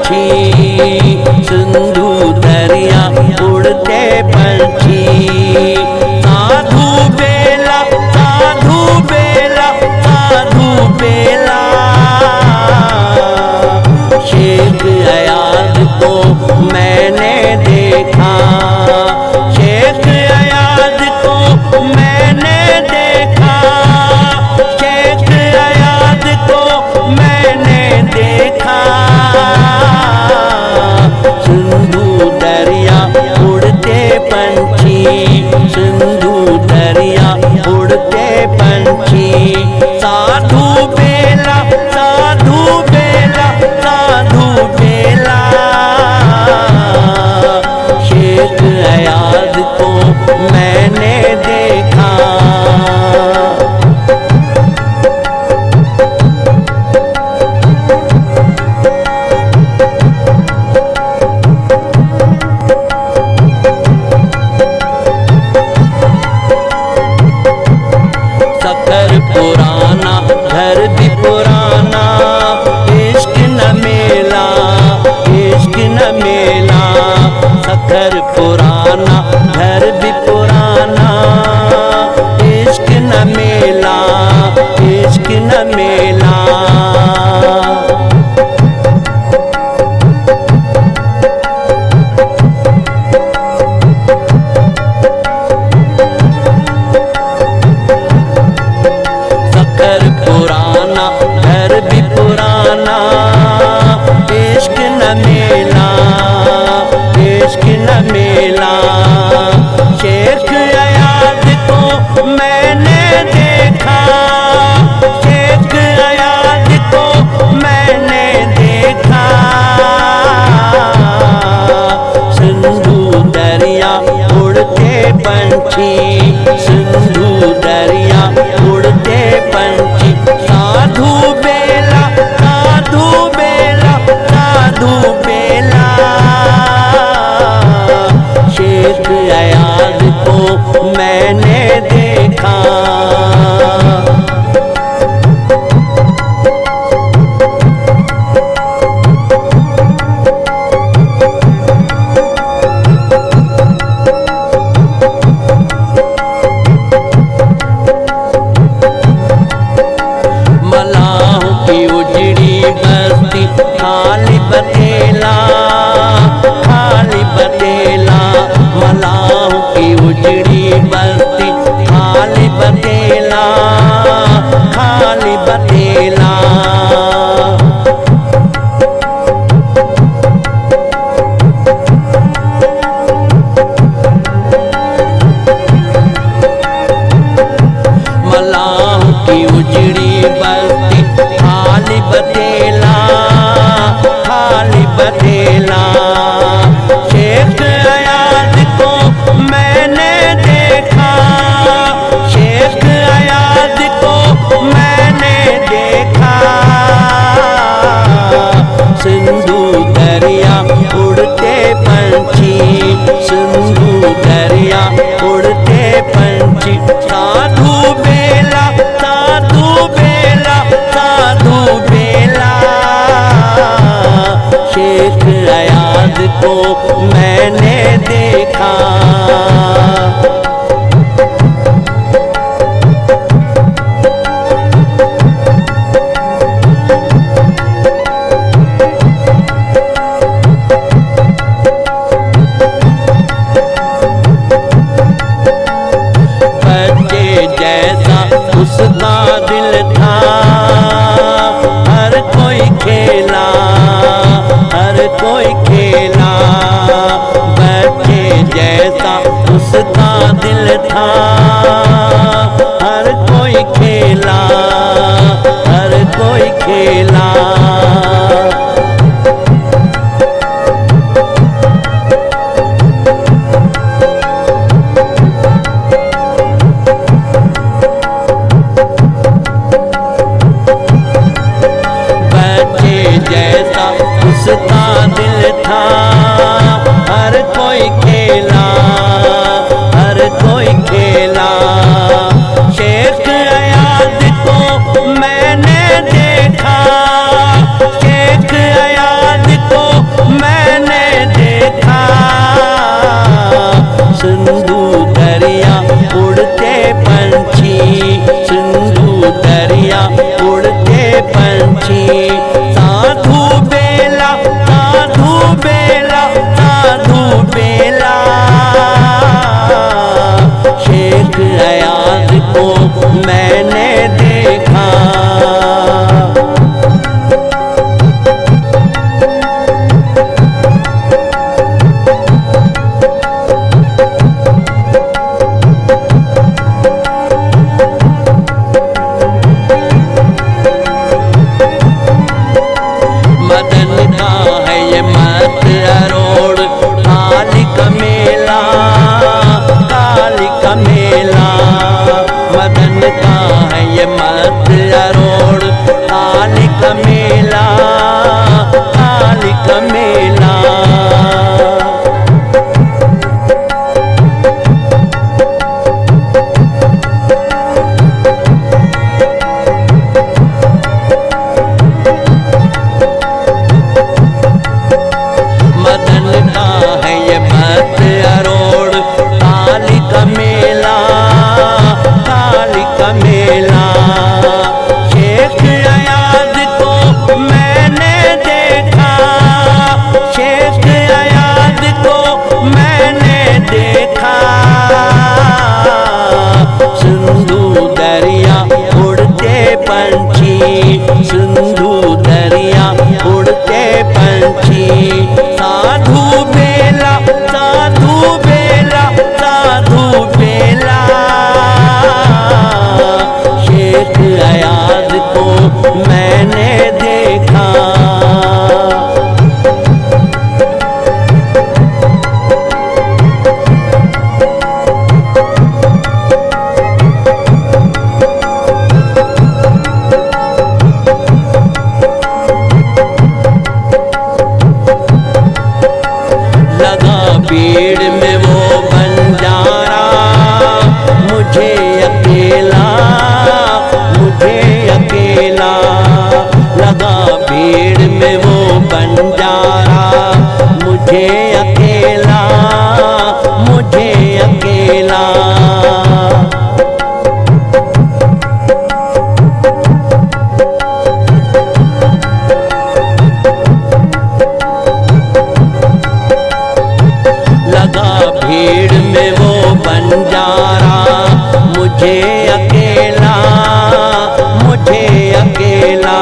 पंछी, सिंधु दरिया उड़ते पंछी। साधु बेला साधु बेला साधु बेला, शेख अयाज को मैंने देखा, शेख अयाज को मैंने देखा, शेख अयाज को मैंने देखा। सिंधु दरिया उड़ते पंछी, सिंधु दरिया उड़ते पंछी। साधु बेला साधु बेला साधु बेला, शेख अयाज को मैंने देखा। सफर पुराना घर भी पुराना, इश्क न मेला इश्क न मेला। सफर पुराना घर भी पुराना, इश्क न मेला इश्क न मेला। सफर पुराना घर भी पुराना, इश्क न मेला इश्क न मेला। शेख अयाज को मैंने देखा, शेख अयाज को मैंने देखा। सिंधु दरिया उड़ते पंछी, सिंधु दरिया उड़ते पंछी। साधु बेला साधु बेला साधु बेला, शेख अयाज को मैंने देखा। मलाहों की उजड़ी बस्ती, खाली बतेला खाली बतेला। मलाहों की उजड़ी बस्ती, खाली बतेला खाली बतेला। मलाहों की उजड़ी बस्ती, खाली बतेला खाली बतेला। शेख अयाज को मैंने देखा, शेख अयाज को मैंने देखा। सिंधु दरिया उड़ते पंछी, सिंधु दरिया उड़ते पंछी। साधु बेला साधु बेला साधु बेला, शेख अयाज को मैंने देखा। बच्चे जैसा उसका दिल था, हर कोई खेला हर कोई खेला। बच्चे जैसा उसका दिल था, हर कोई खेला हर कोई खेला। उसका दिल था, हर कोई खेला हर कोई खेला। शेख अयाज को मैंने देखा, पंछी। साधु बेला साधु बेला साधु बेला, शेख अयाज को मैंने देखा। मदन का है ये मत अरोड़, काली का मेला काली का मेला। मदन का है ये मत अरोड़, काली का मेला काली का मेला। मदन का है ये मत अरोड़, काली का मेला काली का मेला। शेख अयाज को मैंने देखा, शेख अयाज को मैंने देखा। सिंधु दरिया उड़ते पंछी, सिंधु दरिया उड़ते पंछी। साधु बेला साधु बेला साधु बेला, शेख अयाज को मैंने देखा। लगा भीड़ में वो बंजारा, मुझे अकेला मुझे अकेला। लगा भीड़ में वो बंजारा, मुझे अकेला मुझे अकेला। लगा भीड़ में वो बंजारा, मुझे अकेला मुझे अकेला।